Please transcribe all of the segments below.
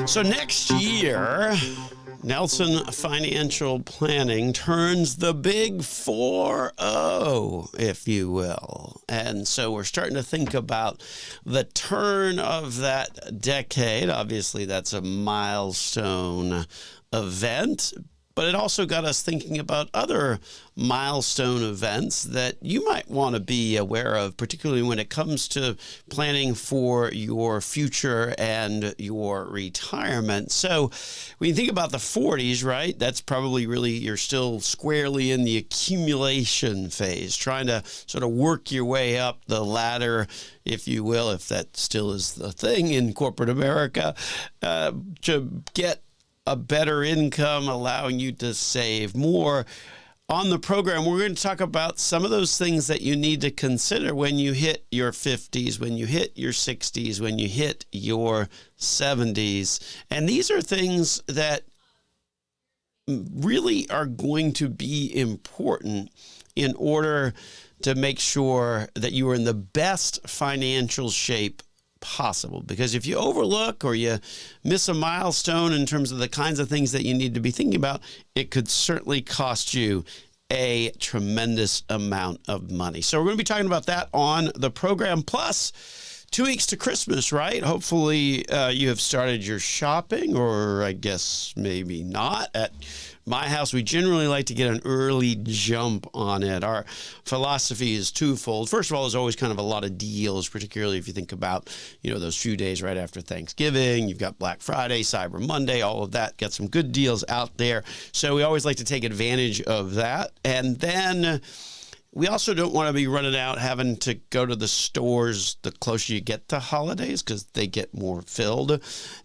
So next year, Nelson Financial Planning turns the big 4-0, if you will. And so we're starting to think about the turn of that decade. Obviously, that's a milestone event. But it also got us thinking about other milestone events that you might want to be aware of, particularly when it comes to planning for your future and your retirement. So when you think about the 40s, right, that's probably really, you're still squarely in the accumulation phase, trying to sort of work your way up the ladder, if you will, if that still is the thing in corporate America, to get a better income, allowing you to save more. On the program, we're going to talk about some of those things that you need to consider when you hit your 50s, when you hit your 60s, when you hit your 70s. And these are things that really are going to be important in order to make sure that you are in the best financial shape possible. Because if you overlook or you miss a milestone in terms of the kinds of things that you need to be thinking about, it could certainly cost you a tremendous amount of money. So we're going to be talking about that on the program. Plus, 2 weeks to Christmas, right? Hopefully you have started your shopping, or I guess maybe not. At my house, we generally like to get an early jump on it. Our philosophy is twofold. First of all, there's always kind of a lot of deals, particularly if you think about, those few days right after Thanksgiving. You've got Black Friday, Cyber Monday, all of that. Got some good deals out there. So we always like to take advantage of that. And then we also don't want to be running out having to go to the stores the closer you get to holidays, because they get more filled.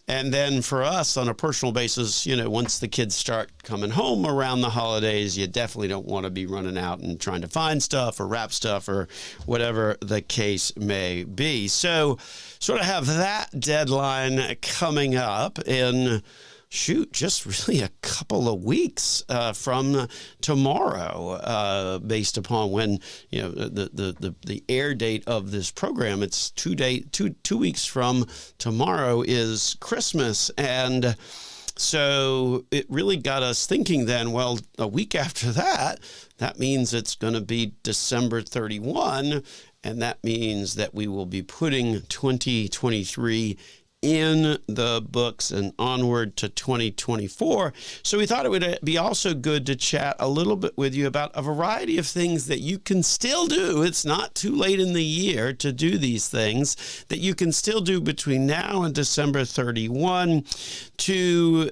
And then for us, on a personal basis, once the kids start coming home around the holidays, you definitely don't want to be running out and trying to find stuff or wrap stuff or whatever the case may be. So sort of have that deadline coming up in just really a couple of weeks from tomorrow, based upon when the air date of this program. It's 2 weeks from tomorrow is Christmas, and so it really got us thinking then, well, a week after that means it's going to be December 31, and that means that we will be putting 2023 in the books and onward to 2024. So we thought it would be also good to chat a little bit with you about a variety of things that you can still do. It's not too late in the year to do these things that you can still do between now and December 31 to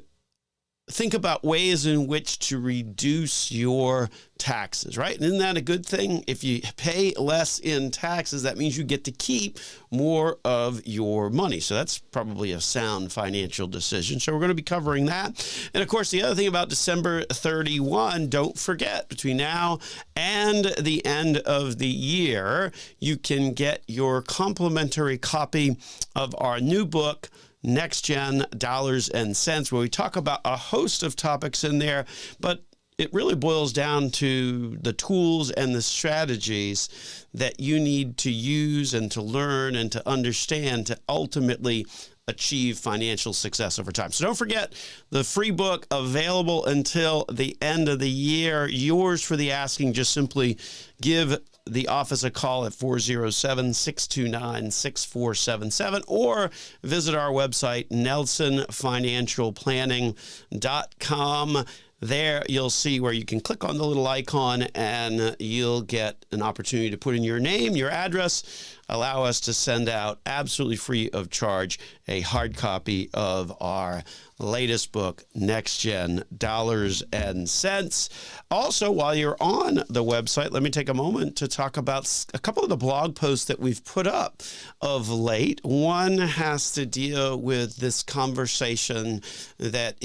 think about ways in which to reduce your taxes, right? And isn't that a good thing? If you pay less in taxes, that means you get to keep more of your money. So that's probably a sound financial decision. So we're going to be covering that. And of course, the other thing about December 31, don't forget, between now and the end of the year, you can get your complimentary copy of our new book, Next Gen Dollars and Cents, where we talk about a host of topics in there, but it really boils down to the tools and the strategies that you need to use and to learn and to understand to ultimately achieve financial success over time. So don't forget, the free book available until the end of the year, yours for the asking. Just simply give the office a call at 407-629-6477 or visit our website, nelsonfinancialplanning.com. There you'll see where you can click on the little icon and you'll get an opportunity to put in your name, your address, allow us to send out absolutely free of charge a hard copy of our latest book, Next Gen Dollars and Cents. Also, while you're on the website, let me take a moment to talk about a couple of the blog posts that we've put up of late. One has to deal with this conversation that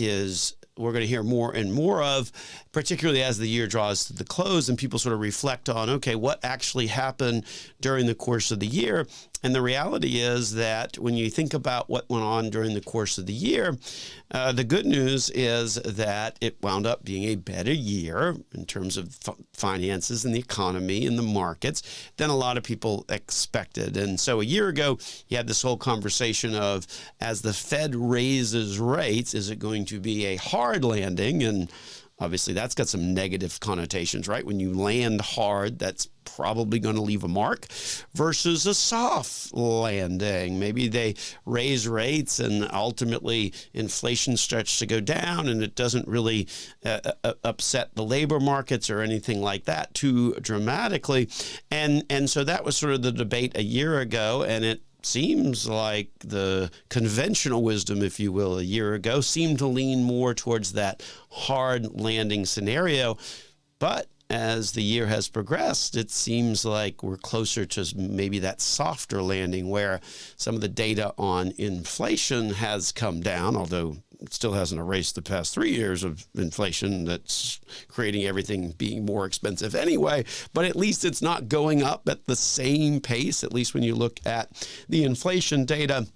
we're going to hear more and more of, particularly as the year draws to the close and people sort of reflect on, okay, what actually happened during the course of the year. And the reality is that when you think about what went on during the course of the year, the good news is that it wound up being a better year in terms of finances and the economy and the markets than a lot of people expected. And so a year ago, you had this whole conversation of, as the Fed raises rates, is it going to be a hard landing? And obviously, that's got some negative connotations, right? When you land hard, that's probably going to leave a mark, versus a soft landing. Maybe they raise rates and ultimately inflation starts to go down and it doesn't really upset the labor markets or anything like that too dramatically. And so that was sort of the debate a year ago, and it seems like the conventional wisdom, if you will, a year ago seemed to lean more towards that hard landing scenario. But as the year has progressed, it seems like we're closer to maybe that softer landing where some of the data on inflation has come down, although it still hasn't erased the past 3 years of inflation that's creating everything being more expensive anyway. But at least it's not going up at the same pace, at least when you look at the inflation data.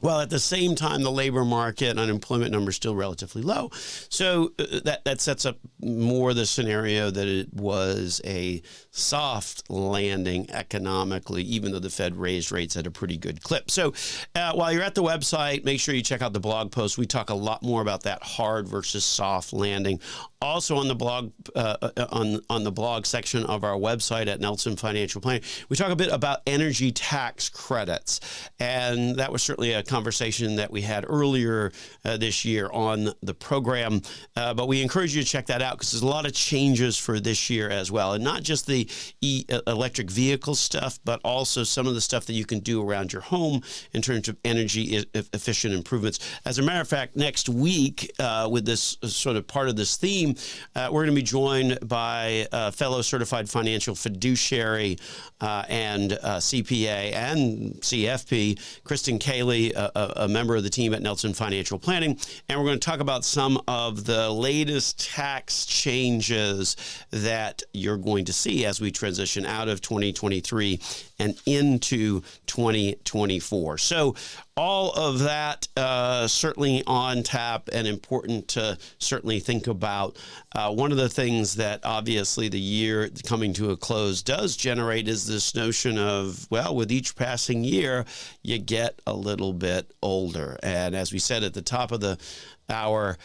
Well, at the same time, the labor market and unemployment numbers are still relatively low. So that sets up more the scenario that it was a soft landing economically, even though the Fed raised rates at a pretty good clip. So while you're at the website, make sure you check out the blog post. We talk a lot more about that hard versus soft landing. Also on the blog, on the blog section of our website at Nelson Financial Planning, we talk a bit about energy tax credits. And that was certainly a conversation that we had earlier this year on the program. But we encourage you to check that out because there's a lot of changes for this year as well. And not just the electric vehicle stuff, but also some of the stuff that you can do around your home in terms of energy efficient improvements. As a matter of fact, next week, with this sort of part of this theme, we're going to be joined by a fellow certified financial fiduciary and CPA and CFP, Kristen Cayley, a member of the team at Nelson Financial Planning. And we're going to talk about some of the latest tax changes that you're going to see as we transition out of 2023 and into 2024. So all of that certainly on tap and important to certainly think about. One of the things that obviously the year coming to a close does generate is this notion of, well, with each passing year, you get a little bit older. And as we said at the top of the hour,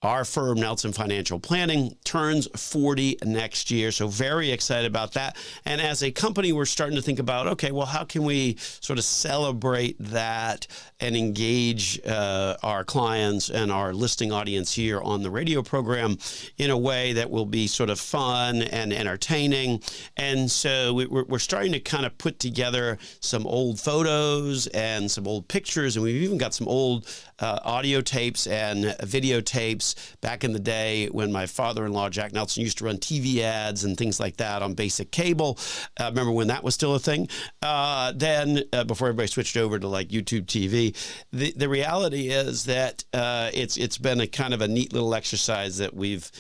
our firm, Nelson Financial Planning, turns 40 next year. So very excited about that. And as a company, we're starting to think about, okay, well, how can we sort of celebrate that and engage our clients and our listening audience here on the radio program in a way that will be sort of fun and entertaining. And so we're starting to kind of put together some old photos and some old pictures. And we've even got some old audio tapes and videotapes back in the day when my father-in-law, Jack Nelson, used to run TV ads and things like that on basic cable. Remember when that was still a thing? Then before everybody switched over to like YouTube TV, the reality is that it's been a kind of a neat little exercise that we've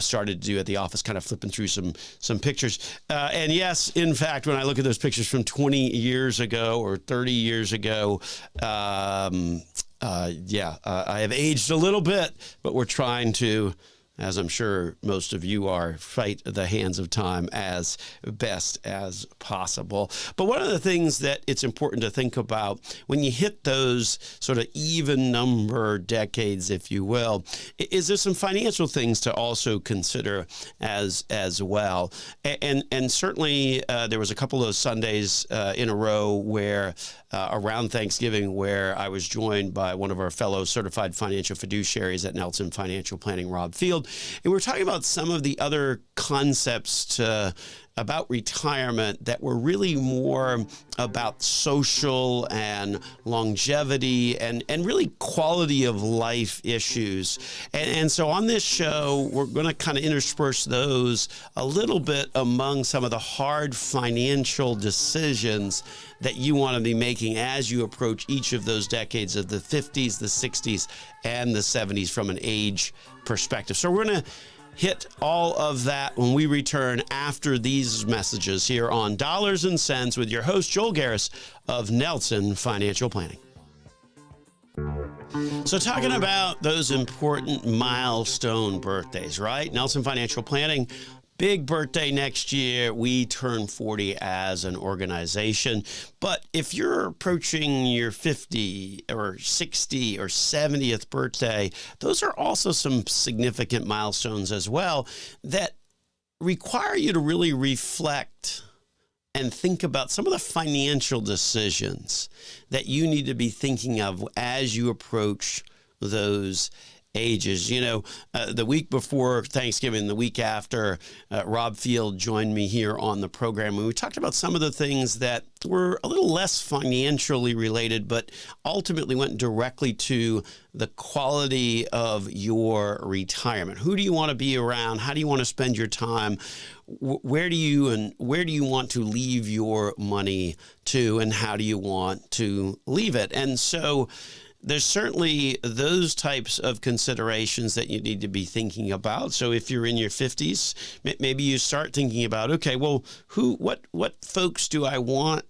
started to do at the office, kind of flipping through some pictures. And yes, in fact, when I look at those pictures from 20 years ago or 30 years ago, I have aged a little bit, but we're trying to, as I'm sure most of you are, fight the hands of time as best as possible. But one of the things that it's important to think about when you hit those sort of even number decades, if you will, is there's some financial things to also consider as well. And certainly there was a couple of Sundays in a row where around Thanksgiving where I was joined by one of our fellow certified financial fiduciaries at Nelson Financial Planning, Rob Field. And we're talking about some of the other concepts about retirement that were really more about social and longevity and really quality of life issues. And so on this show, we're going to kind of intersperse those a little bit among some of the hard financial decisions that you want to be making as you approach each of those decades of the 50s, the 60s, and the 70s from an age perspective. So we're going to hit all of that when we return after these messages here on Dollars and Cents with your host, Joel Garris of Nelson Financial Planning. So talking about those important milestone birthdays, right? Nelson Financial Planning, big birthday next year. We turn 40 as an organization. But if you're approaching your 50 or 60 or 70th birthday, those are also some significant milestones as well that require you to really reflect and think about some of the financial decisions that you need to be thinking of as you approach those ages. You know, the week before Thanksgiving, the week after, Rob Field joined me here on the program, and we talked about some of the things that were a little less financially related, but ultimately went directly to the quality of your retirement. Who do you want to be around? How do you want to spend your time? Where do you want to leave your money to, and how do you want to leave it? And so there's certainly those types of considerations that you need to be thinking about. So if you're in your 50s, maybe you start thinking about, okay, well, what folks do I want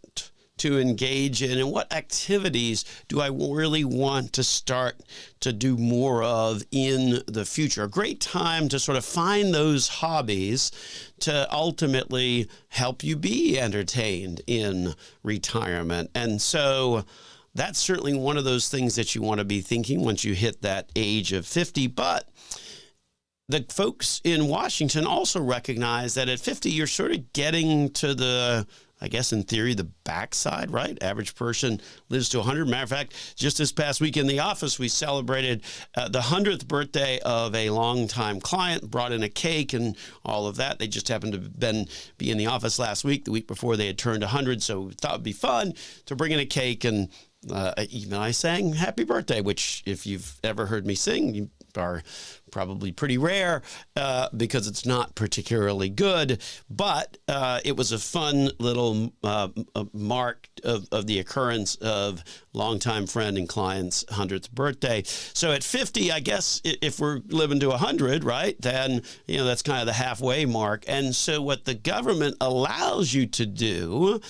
to engage in, and what activities do I really want to start to do more of in the future? A great time to sort of find those hobbies to ultimately help you be entertained in retirement. And so that's certainly one of those things that you want to be thinking once you hit that age of 50. But the folks in Washington also recognize that at 50, you're sort of getting to the, I guess in theory, the backside, right? Average person lives to 100. Matter of fact, just this past week in the office, we celebrated the 100th birthday of a longtime client, brought in a cake and all of that. They just happened to be in the office last week, the week before they had turned 100. So we thought it'd be fun to bring in a cake, and even I sang happy birthday, which if you've ever heard me sing, you are probably pretty rare because it's not particularly good. But it was a fun little mark of the occurrence of longtime friend and client's 100th birthday. So at 50, I guess if we're living to 100, right, then that's kind of the halfway mark. And so what the government allows you to do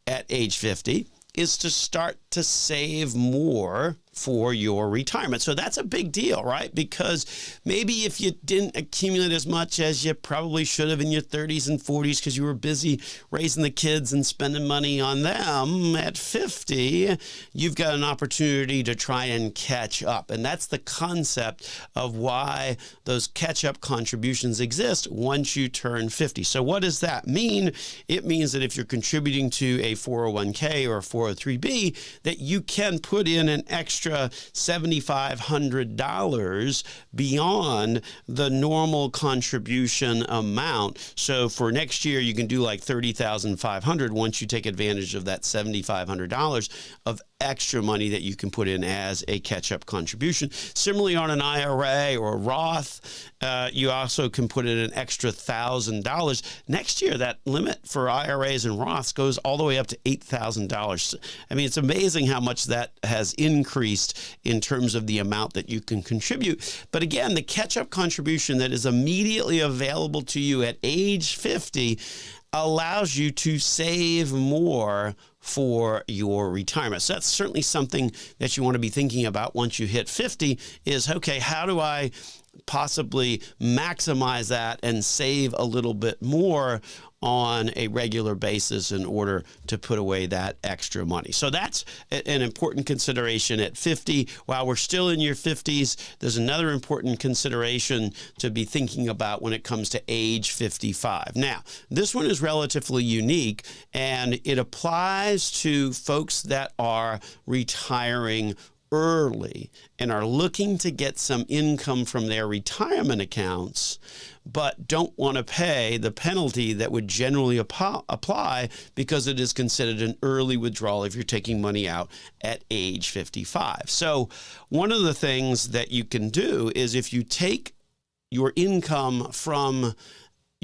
at age 50 is to start to save more for your retirement. So that's a big deal, right? Because maybe if you didn't accumulate as much as you probably should have in your 30s and 40s because you were busy raising the kids and spending money on them, at 50, you've got an opportunity to try and catch up. And that's the concept of why those catch-up contributions exist once you turn 50. So what does that mean? It means that if you're contributing to a 401k or a 403b, that you can put in an extra $7,500 beyond the normal contribution amount. So for next year, you can do like $30,500 once you take advantage of that $7,500 of extra money that you can put in as a catch-up contribution. Similarly, on an IRA or a Roth, you also can put in an extra $1,000. Next year, that limit for IRAs and Roths goes all the way up to $8,000. I mean, it's amazing how much that has increased in terms of the amount that you can contribute. But again, the catch-up contribution that is immediately available to you at age 50 allows you to save more for your retirement. So that's certainly something that you want to be thinking about once you hit 50 is, okay, how do I possibly maximize that and save a little bit more on a regular basis in order to put away that extra money. So that's an important consideration at 50. While we're still in your 50s, there's another important consideration to be thinking about when it comes to age 55. Now, this one is relatively unique, and it applies to folks that are retiring early and are looking to get some income from their retirement accounts, but don't want to pay the penalty that would generally apply because it is considered an early withdrawal if you're taking money out at age 55. So one of the things that you can do is if you take your income from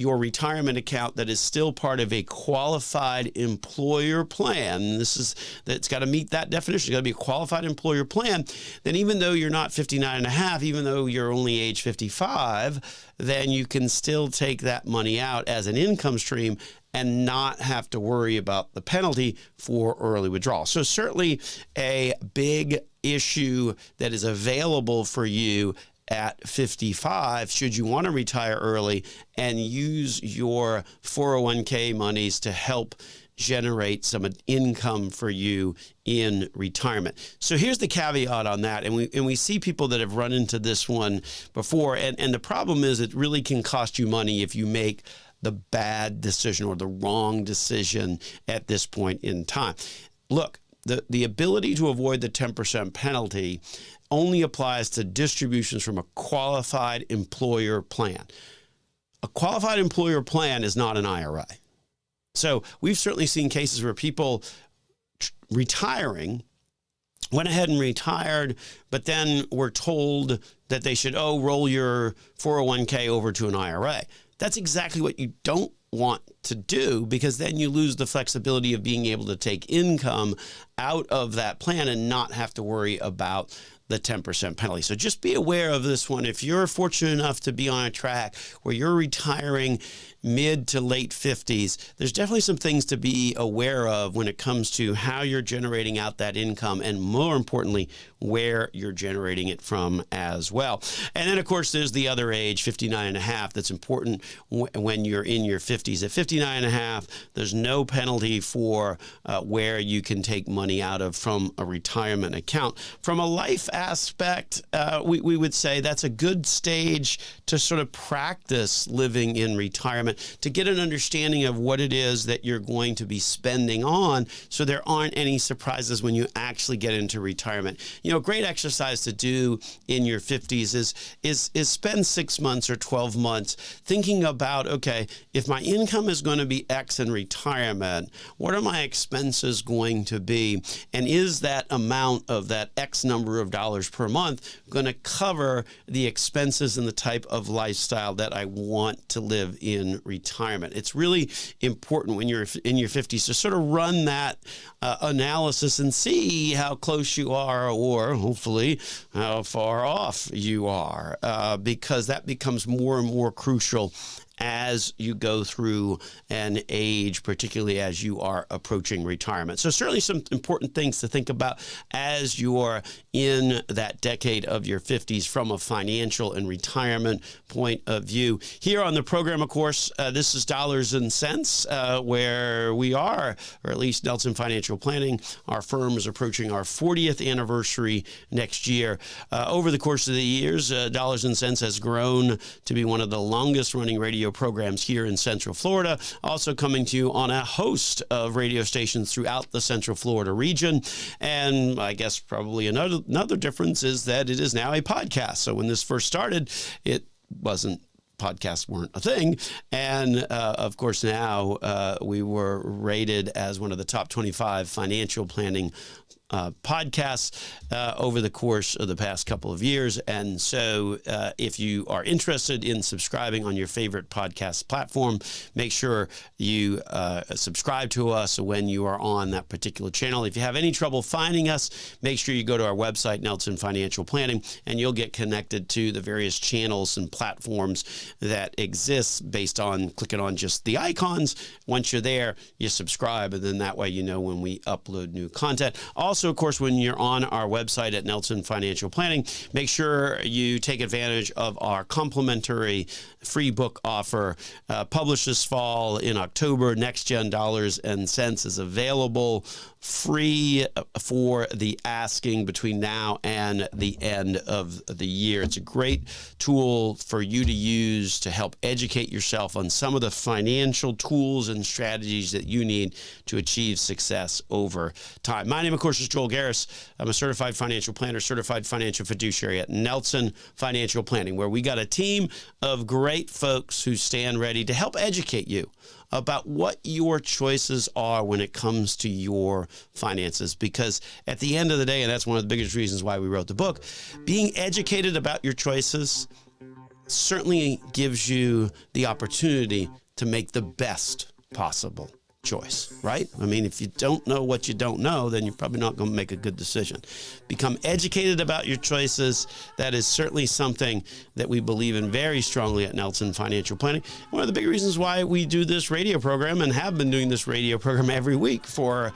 your retirement account that is still part of a qualified employer plan, that's got to meet that definition, it's got to be a qualified employer plan, then even though you're not 59 and a half, even though you're only age 55, then you can still take that money out as an income stream and not have to worry about the penalty for early withdrawal. So certainly a big issue that is available for you at 55, should you want to retire early and use your 401k monies to help generate some income for you in retirement. So here's the caveat on that. And we see people that have run into this one before. And the problem is it really can cost you money if you make the bad decision or the wrong decision at this point in time. Look, the ability to avoid the 10% penalty only applies to distributions from a qualified employer plan. A qualified employer plan is not an IRA. So we've certainly seen cases where people retiring went ahead and retired, but then were told that they should, roll your 401k over to an IRA. That's exactly what you don't want to do, because then you lose the flexibility of being able to take income out of that plan and not have to worry about the 10% penalty. So just be aware of this one. If you're fortunate enough to be on a track where you're retiring mid to late 50s, there's definitely some things to be aware of when it comes to how you're generating out that income, and more importantly, where you're generating it from as well. And then, of course, there's the other age, 59 and a half, that's important when you're in your 50s. At 59 and a half, there's no penalty for where you can take money out of from a retirement account. From a life aspect, we would say that's a good stage to sort of practice living in retirement, to get an understanding of what it is that you're going to be spending on, so there aren't any surprises when you actually get into retirement. You know, a great exercise to do in your 50s is spend 6 months or 12 months thinking about, okay, if my income is going to be X in retirement, what are my expenses going to be? And is that amount of that X number of dollars per month going to cover the expenses and the type of lifestyle that I want to live in retirement? It's really important when you're in your 50s to sort of run that analysis and see how close you are, or hopefully how far off you are, because that becomes more and more crucial as you go through an age, particularly as you are approaching retirement. So certainly some important things to think about as you're in that decade of your 50s from a financial and retirement point of view. Here on the program, of course, this is Dollars and Cents, where we are, or at least Nelson Financial Planning, our firm is approaching our 40th anniversary next year. Over the course of the years, Dollars and Cents has grown to be one of the longest running radio programs here in Central Florida, also coming to you on a host of radio stations throughout the Central Florida region. And I guess probably another difference is that it is now a podcast. So when this first started, podcasts weren't a thing. And of course, now we were rated as one of the top 25 financial planning podcasts over the course of the past couple of years. And so if you are interested in subscribing on your favorite podcast platform, make sure you subscribe to us when you are on that particular channel. If you have any trouble finding us, make sure you go to our website, Nelson Financial Planning, and you'll get connected to the various channels and platforms that exist based on clicking on just the icons. Once you're there, you subscribe, and then that way you know when we upload new content. Also, of course, when you're on our website at Nelson Financial Planning, make sure you take advantage of our complimentary free book offer published this fall in October. Next Gen Dollars and Cents is available free for the asking between now and the end of the year. It's a great tool for you to use to help educate yourself on some of the financial tools and strategies that you need to achieve success over time. My name, of course, is Joel Garris. I'm a certified financial planner, certified financial fiduciary at Nelson Financial Planning, where we got a team of great folks who stand ready to help educate you about what your choices are when it comes to your finances. Because at the end of the day, and that's one of the biggest reasons why we wrote the book, being educated about your choices certainly gives you the opportunity to make the best possible choice, right? I mean, if you don't know what you don't know, then you're probably not going to make a good decision. Become educated about your choices. That is certainly something that we believe in very strongly at Nelson Financial Planning. One of the big reasons why we do this radio program and have been doing this radio program every week for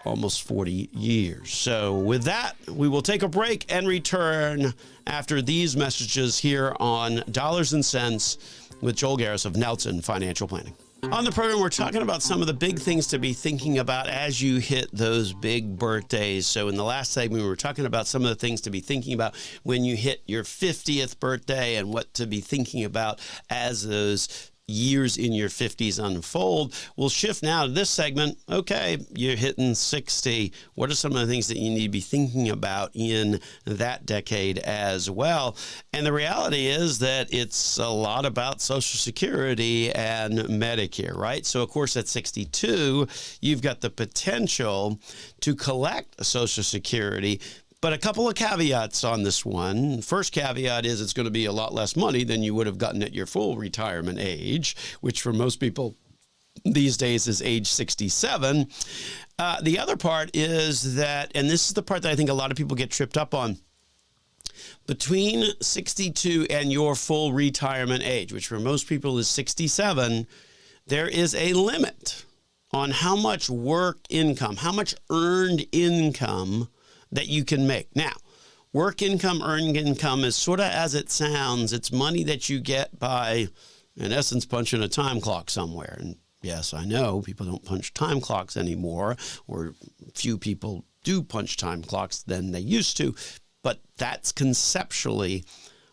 almost 40 years. So with that, we will take a break and return after these messages here on Dollars and Cents with Joel Garris of Nelson Financial Planning. On the program, we're talking about some of the big things to be thinking about as you hit those big birthdays. So in the last segment, we were talking about some of the things to be thinking about when you hit your 50th birthday and what to be thinking about as those years in your 50s unfold. We'll shift now to this segment. Okay, you're hitting 60. What are some of the things that you need to be thinking about in that decade as well? And the reality is that it's a lot about Social Security and Medicare, right? So, of course, at 62, you've got the potential to collect Social Security. But a couple of caveats on this one. First caveat is it's going to be a lot less money than you would have gotten at your full retirement age, which for most people these days is age 67. The other part is that, and this is the part that I think a lot of people get tripped up on, between 62 and your full retirement age, which for most people is 67, there is a limit on how much work income, how much earned income that you can make. Now, work income, earned income is sort of as it sounds. It's money that you get by, in essence, punching a time clock somewhere. And yes, I know people don't punch time clocks anymore, or few people do punch time clocks than they used to, but that's conceptually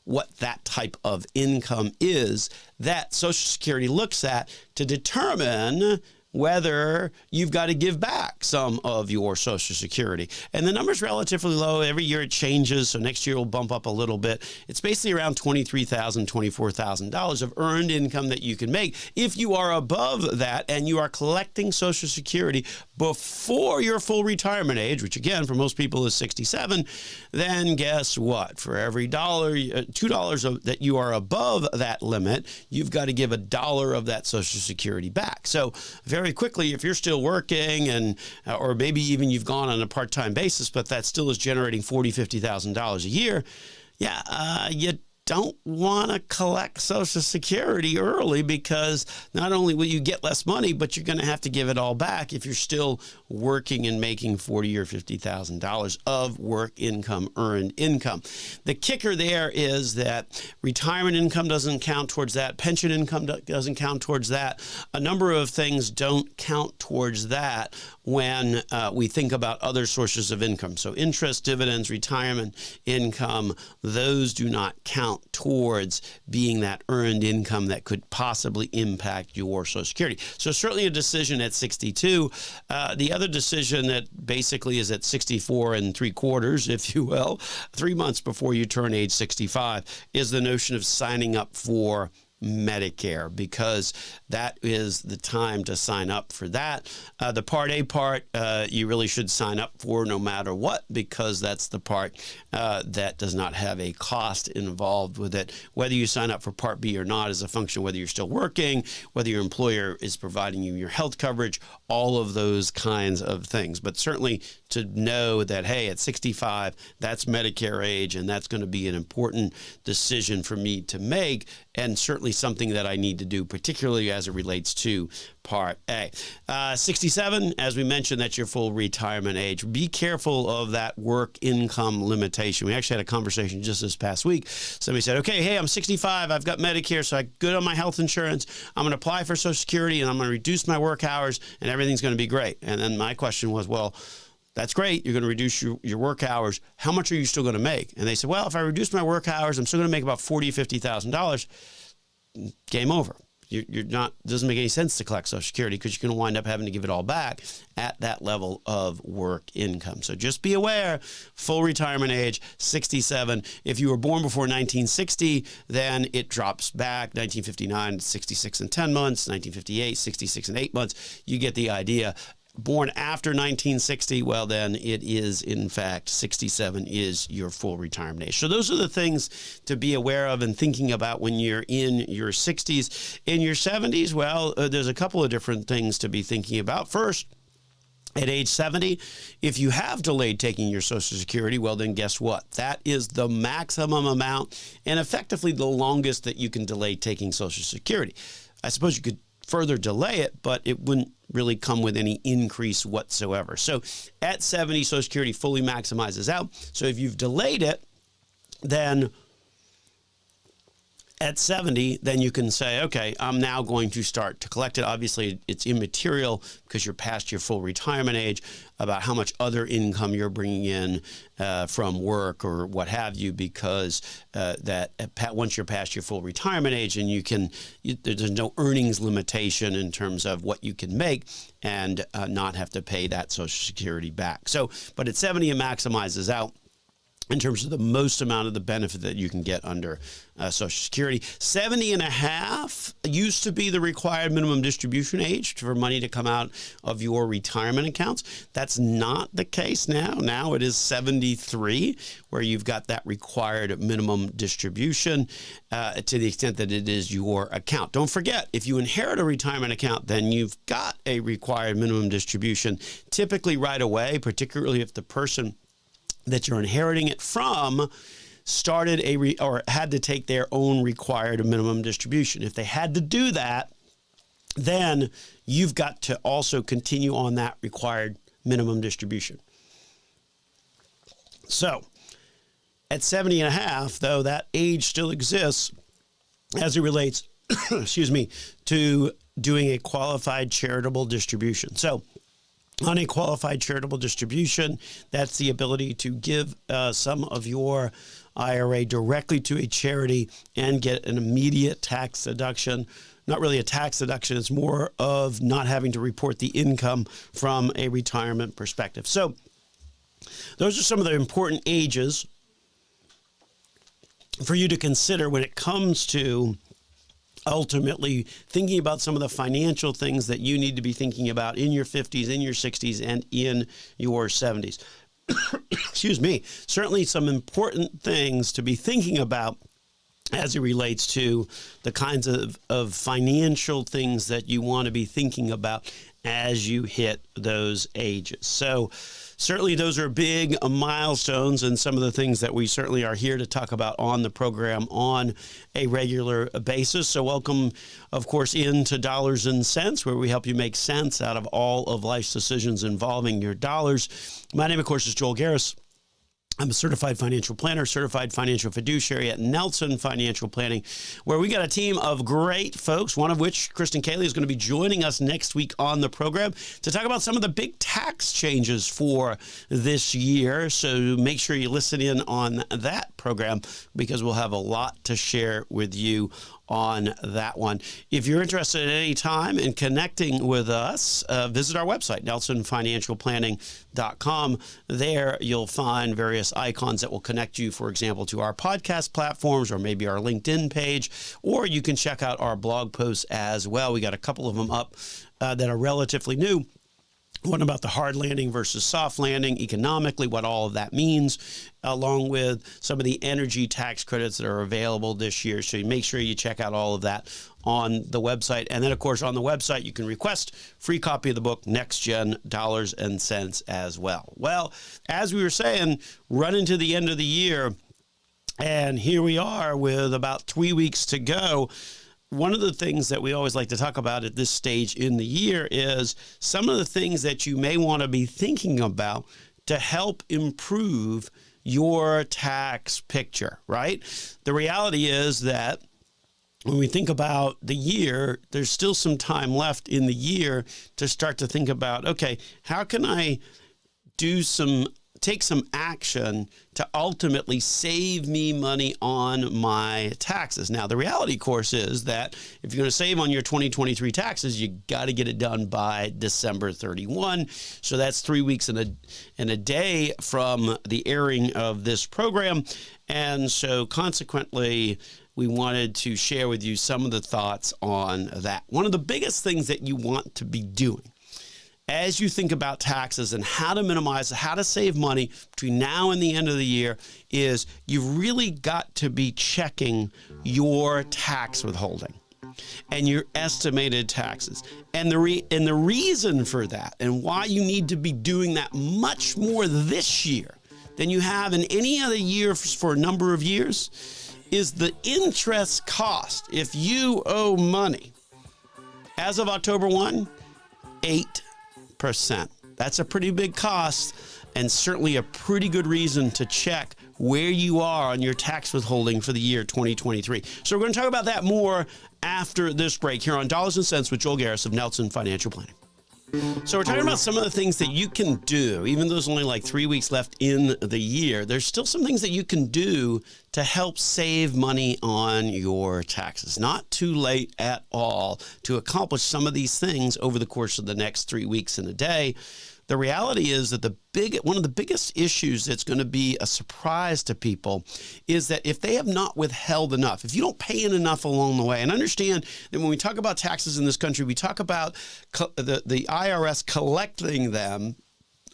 what that type of income is that Social Security looks at to determine whether you've got to give back some of your Social Security. And the number's relatively low. Every year it changes, so next year will bump up a little bit. It's basically around $23,000, $24,000 of earned income that you can make. If you are above that and you are collecting Social Security before your full retirement age, which again for most people is 67, then guess what? For every $2 that you are above that limit, you've got to give $1 of that Social Security back. So very quickly, if you're still working and or maybe even you've gone on a part-time basis, but that still is generating $40,000, $50,000 a year, you don't want to collect Social Security early, because not only will you get less money, but you're going to have to give it all back if you're still working and making $40,000 or $50,000 of work income, earned income. The kicker there is that retirement income doesn't count towards that. Pension income doesn't count towards that. A number of things don't count towards that when we think about other sources of income. So interest, dividends, retirement income, those do not count towards being that earned income that could possibly impact your Social Security. So certainly a decision at 62. The other decision that basically is at 64 3/4, if you will, 3 months before you turn age 65, is the notion of signing up for Medicare, because that is the time to sign up for that. The Part A part, you really should sign up for no matter what, because that's the part that does not have a cost involved with it. Whether you sign up for Part B or not is a function of whether you're still working, whether your employer is providing you your health coverage, all of those kinds of things. But certainly to know that, hey, at 65, that's Medicare age, and that's going to be an important decision for me to make, and certainly something that I need to do, particularly as it relates to Part A. 67, as we mentioned, that's your full retirement age. Be careful of that work income limitation. We actually had a conversation just this past week. Somebody said, okay, hey, I'm 65, I've got Medicare, so I'm good on my health insurance. I'm going to apply for Social Security, and I'm going to reduce my work hours, and everything's going to be great. And then my question was, well, that's great. You're going to reduce your work hours. How much are you still going to make? And they said, well, if I reduce my work hours, I'm still going to make about $40,000, $50,000. Game over. You're not. It doesn't make any sense to collect Social Security, because you're going to wind up having to give it all back at that level of work income. So just be aware, full retirement age, 67. If you were born before 1960, then it drops back. 1959, 66 and 10 months. 1958, 66 and 8 months. You get the idea. born after 1960, well, then it is, in fact, 67 is your full retirement age. So those are the things to be aware of and thinking about when you're in your 60s. In your 70s, well, there's a couple of different things to be thinking about. First, at age 70, if you have delayed taking your Social Security, well, then guess what? That is the maximum amount and effectively the longest that you can delay taking Social Security. I suppose you could further delay it, but it wouldn't really come with any increase whatsoever. So at 70, Social Security fully maximizes out. So if you've delayed it, then at 70, then you can say, okay, I'm now going to start to collect it. Obviously, it's immaterial because you're past your full retirement age about how much other income you're bringing in from work or what have you, because once you're past your full retirement age, and there's no earnings limitation in terms of what you can make and not have to pay that Social Security back. So, but at 70, it maximizes out in terms of the most amount of the benefit that you can get under Social Security. 70 and a half used to be the required minimum distribution age for money to come out of your retirement accounts. That's not the case now. Now it is 73, where you've got that required minimum distribution to the extent that it is your account. Don't forget, if you inherit a retirement account, then you've got a required minimum distribution typically right away, particularly if the person that you're inheriting it from started or had to take their own required minimum distribution. If they had to do that, then you've got to also continue on that required minimum distribution. So at 70 and a half, though, that age still exists as it relates, excuse me, to doing a qualified charitable distribution. So on a qualified charitable distribution, that's the ability to give some of your IRA directly to a charity and get an immediate tax deduction. Not really a tax deduction, it's more of not having to report the income from a retirement perspective. So those are some of the important ages for you to consider when it comes to ultimately thinking about some of the financial things that you need to be thinking about in your 50s, in your 60s, and in your 70s. Excuse me. Certainly some important things to be thinking about as it relates to the kinds of financial things that you want to be thinking about as you hit those ages. So certainly those are big milestones and some of the things that we certainly are here to talk about on the program on a regular basis. So welcome, of course, into Dollars and Cents, where we help you make sense out of all of life's decisions involving your dollars. My name, of course, is Joel Garris. I'm a certified financial planner, certified financial fiduciary at Nelson Financial Planning, where we got a team of great folks, one of which, Kristen Cayley, is going to be joining us next week on the program to talk about some of the big tax changes for this year. So make sure you listen in on that program because we'll have a lot to share with you on that one. If you're interested at any time in connecting with us, visit our website, nelsonfinancialplanning.com. There you'll find various icons that will connect you, for example, to our podcast platforms or maybe our LinkedIn page, or you can check out our blog posts as well. We got a couple of them up that are relatively new. One about the hard landing versus soft landing economically, what all of that means, along with some of the energy tax credits that are available this year. So you make sure you check out all of that on the website. And then, of course, on the website, you can request free copy of the book, Next Gen Dollars and Cents as well. Well, as we were saying, running to the end of the year, and here we are with about 3 weeks to go. One of the things that we always like to talk about at this stage in the year is some of the things that you may want to be thinking about to help improve your tax picture, right? The reality is that when we think about the year, there's still some time left in the year to start to think about, okay, how can I take some action to ultimately save me money on my taxes. Now, the reality, of course, is that if you're going to save on your 2023 taxes, you got to get it done by December 31. So that's 3 weeks and a day from the airing of this program. And so consequently, we wanted to share with you some of the thoughts on that. One of the biggest things that you want to be doing as you think about taxes and how to minimize, how to save money between now and the end of the year, is you've really got to be checking your tax withholding and your estimated taxes. And the reason for that, and why you need to be doing that much more this year than you have in any other year for a number of years, is the interest cost. If you owe money as of October 1, 8%. That's a pretty big cost, and certainly a pretty good reason to check where you are on your tax withholding for the year 2023. So we're going to talk about that more after this break here on Dollars and Cents with Joel Garris of Nelson Financial Planning. So we're talking about some of the things that you can do, even though there's only like 3 weeks left in the year. There's still some things that you can do to help save money on your taxes. Not too late at all to accomplish some of these things over the course of the next 3 weeks and a day. The reality is that one of the biggest issues that's going to be a surprise to people is that if they have not withheld enough, if you don't pay in enough along the way, and understand that when we talk about taxes in this country, we talk about the IRS collecting them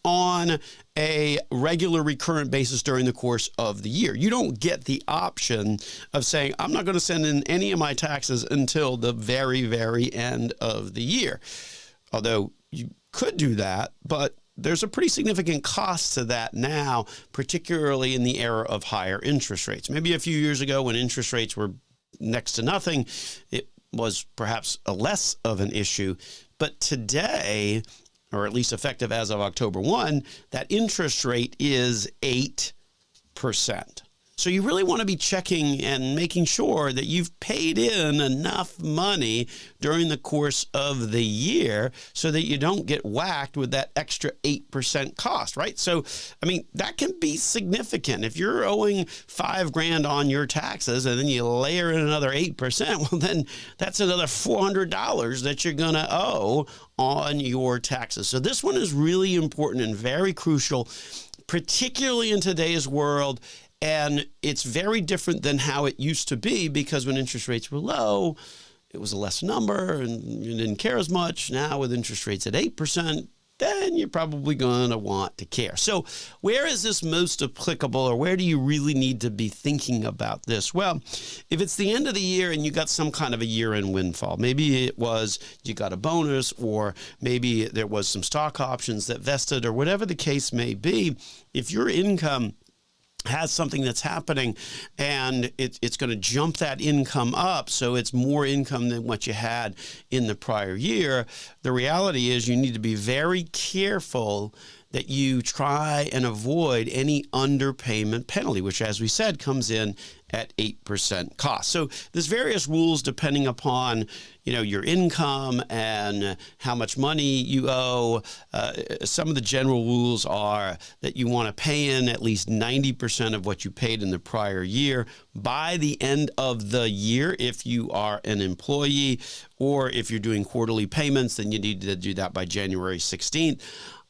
on a regular recurrent basis during the course of the year. You don't get the option of saying, I'm not going to send in any of my taxes until the very, very end of the year. Although you could do that, but there's a pretty significant cost to that now, particularly in the era of higher interest rates. Maybe a few years ago when interest rates were next to nothing, it was perhaps a less of an issue. But today, or at least effective as of October 1, that interest rate is 8%. So you really want to be checking and making sure that you've paid in enough money during the course of the year so that you don't get whacked with that extra 8% cost, right? So, I mean, that can be significant. If you're owing $5,000 on your taxes and then you layer in another 8%, well, then that's another $400 that you're going to owe on your taxes. So this one is really important and very crucial, particularly in today's world. And it's very different than how it used to be, because when interest rates were low, it was a less number and you didn't care as much. Now with interest rates at 8%, then you're probably going to want to care. So where is this most applicable, or where do you really need to be thinking about this? Well, if it's the end of the year and you got some kind of a year-end windfall, maybe it was you got a bonus, or maybe there was some stock options that vested, or whatever the case may be, if your income has something that's happening and it's going to jump that income up, so it's more income than what you had in the prior year, the reality is you need to be very careful that you try and avoid any underpayment penalty, which, as we said, comes in at 8% cost. So there's various rules depending upon, your income and how much money you owe. Some of the general rules are that you want to pay in at least 90% of what you paid in the prior year by the end of the year if you are an employee, or if you're doing quarterly payments, then you need to do that by January 16th.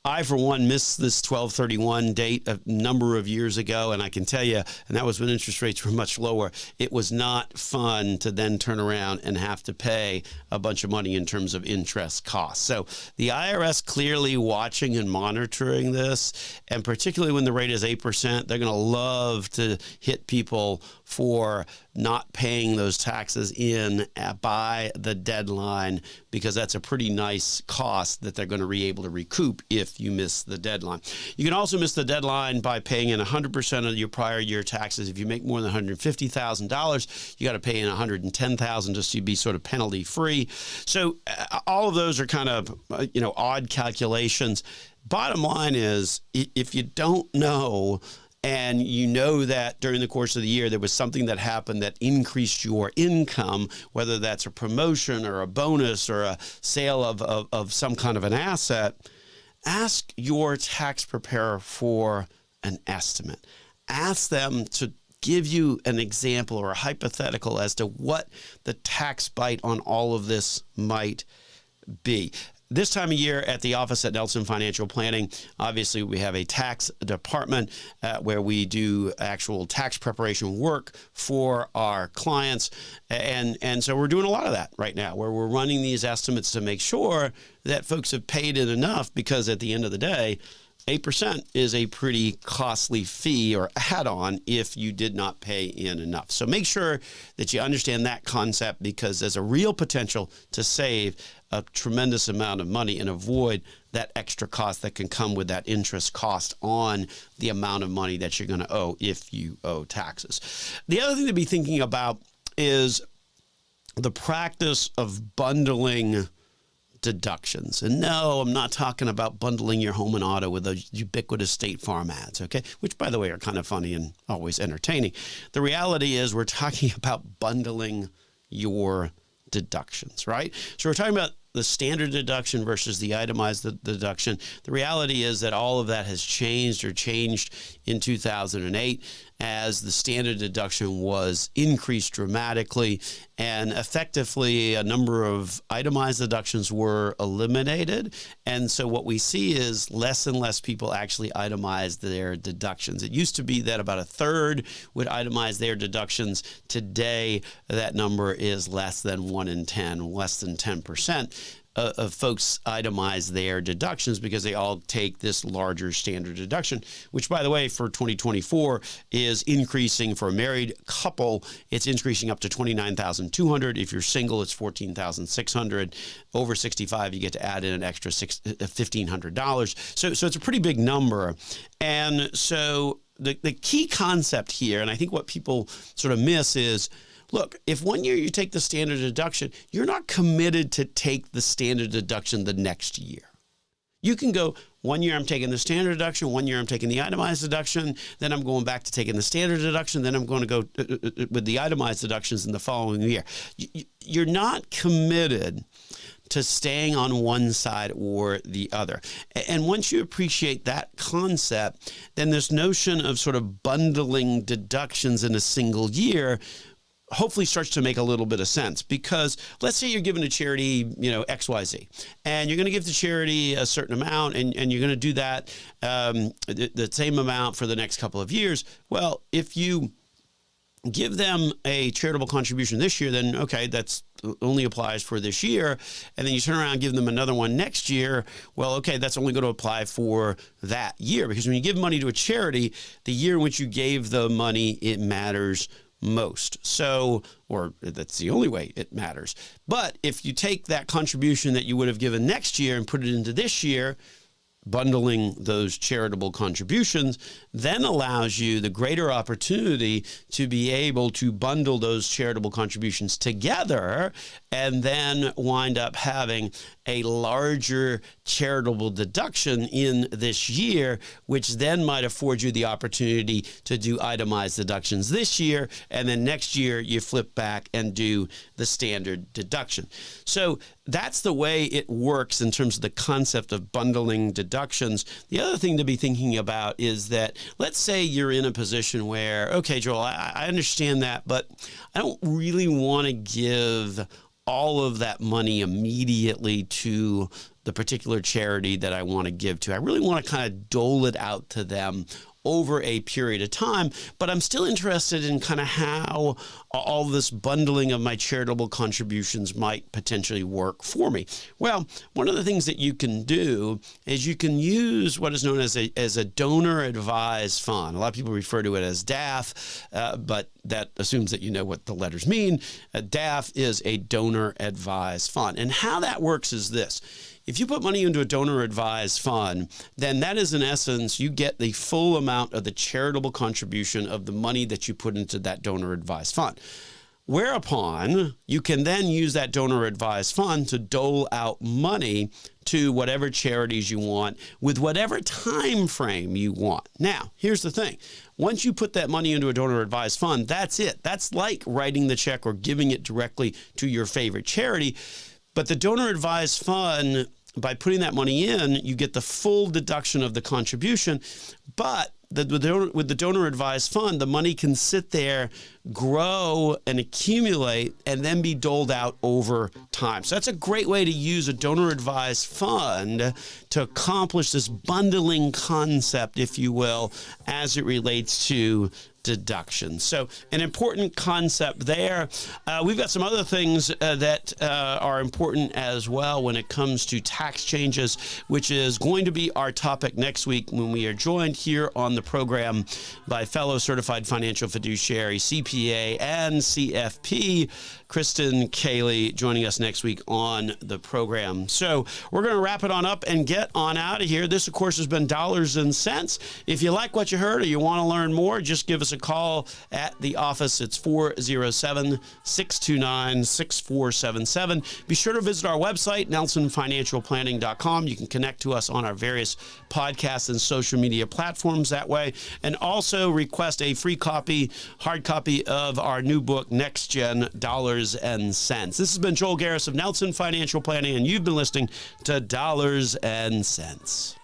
I, for one, missed this 12/31 date a number of years ago, and I can tell you, and that was when interest rates were much lower, it was not fun to then turn around and have to pay a bunch of money in terms of interest costs. So the IRS clearly watching and monitoring this, and particularly when the rate is 8%, they're going to love to hit people for not paying those taxes in by the deadline, because that's a pretty nice cost that they're going to be able to recoup if you miss the deadline. You can also miss the deadline by paying in 100% of your prior year taxes. If you make more than $150,000, you got to pay in $110,000 just to be sort of penalty free. So all of those are kind of odd calculations. Bottom line is, if you don't know, and you know that during the course of the year there was something that happened that increased your income, whether that's a promotion or a bonus or a sale of some kind of an asset, ask your tax preparer for an estimate. Ask them to give you an example or a hypothetical as to what the tax bite on all of this might be. this time of year at the office at Nelson Financial Planning, obviously we have a tax department where we do actual tax preparation work for our clients. And so we're doing a lot of that right now, where we're running these estimates to make sure that folks have paid in enough, because at the end of the day, 8% is a pretty costly fee or add-on if you did not pay in enough. So make sure that you understand that concept, because there's a real potential to save a tremendous amount of money and avoid that extra cost that can come with that interest cost on the amount of money that you're going to owe if you owe taxes. The other thing to be thinking about is the practice of bundling deductions. And no, I'm not talking about bundling your home and auto with those ubiquitous State Farm ads, okay? Which, by the way, are kind of funny and always entertaining. The reality is we're talking about bundling your deductions, right? So we're talking about the standard deduction versus the itemized deduction. The reality is that all of that has changed in 2008 as the standard deduction was increased dramatically, and effectively a number of itemized deductions were eliminated. And so what we see is less and less people actually itemize their deductions. It used to be that about a third would itemize their deductions. Today, that number is less than 1 in 10, less than 10%. Of folks itemize their deductions because they all take this larger standard deduction, which, by the way, for 2024 is increasing. For a married couple, it's increasing up to $29,200. If you're single, it's $14,600. Over 65, you get to add in an extra $1,500. So it's a pretty big number. And so the key concept here, and I think what people sort of miss is, look, if 1 year you take the standard deduction, you're not committed to take the standard deduction the next year. You can go, 1 year I'm taking the standard deduction, 1 year I'm taking the itemized deduction, then I'm going back to taking the standard deduction, then I'm going to go with the itemized deductions in the following year. You're not committed to staying on one side or the other. And once you appreciate that concept, then this notion of sort of bundling deductions in a single year hopefully starts to make a little bit of sense. Because let's say you're giving a charity, XYZ, and you're going to give the charity a certain amount, and you're going to do that the same amount for the next couple of years. Well, if you give them a charitable contribution this year, then okay, that's only applies for this year. And then you turn around and give them another one next year. Well, okay, that's only going to apply for that year. Because when you give money to a charity, the year in which you gave the money, it matters most. So, or that's the only way it matters. But if you take that contribution that you would have given next year and put it into this year, bundling those charitable contributions then allows you the greater opportunity to be able to bundle those charitable contributions together and then wind up having a larger charitable deduction in this year, which then might afford you the opportunity to do itemized deductions this year, and then next year you flip back and do the standard deduction. So that's the way it works in terms of the concept of bundling deductions. The other thing to be thinking about is that, let's say you're in a position where, okay, Joel, I understand that, but I don't really want to give all of that money immediately to the particular charity that I want to give to. I really want to kind of dole it out to them over a period of time, but I'm still interested in kind of how all this bundling of my charitable contributions might potentially work for me. Well, one of the things that you can do is you can use what is known as a donor advised fund. A lot of people refer to it as DAF, but that assumes that you know what the letters mean. A DAF is a donor advised fund. And how that works is this. If you put money into a donor advised fund, then that is in essence, you get the full amount of the charitable contribution of the money that you put into that donor advised fund. Whereupon you can then use that donor advised fund to dole out money to whatever charities you want with whatever time frame you want. Now, here's the thing. Once you put that money into a donor advised fund, that's it. That's like writing the check or giving it directly to your favorite charity. But the donor advised fund, by putting that money in, you get the full deduction of the contribution, but with the donor advised fund, the money can sit there, grow and accumulate, and then be doled out over time. So that's a great way to use a donor advised fund to accomplish this bundling concept, if you will, as it relates to deductions. So an important concept there. We've got some other things that are important as well when it comes to tax changes, which is going to be our topic next week when we are joined here on the program by fellow certified financial fiduciary, CPA and CFP, Kristen Cayley, joining us next week on the program. So we're going to wrap it on up and get on out of here. This, of course, has been Dollars and Cents. If you like what you heard or you want to learn more, just give us a call at the office. It's 407-629-6477. Be sure to visit our website, nelsonfinancialplanning.com. You can connect to us on our various podcasts and social media platforms that way. And also request a free copy, hard copy of our new book, Next Gen Dollars and Cents. This has been Joel Garris of Nelson Financial Planning, and you've been listening to Dollars and Cents.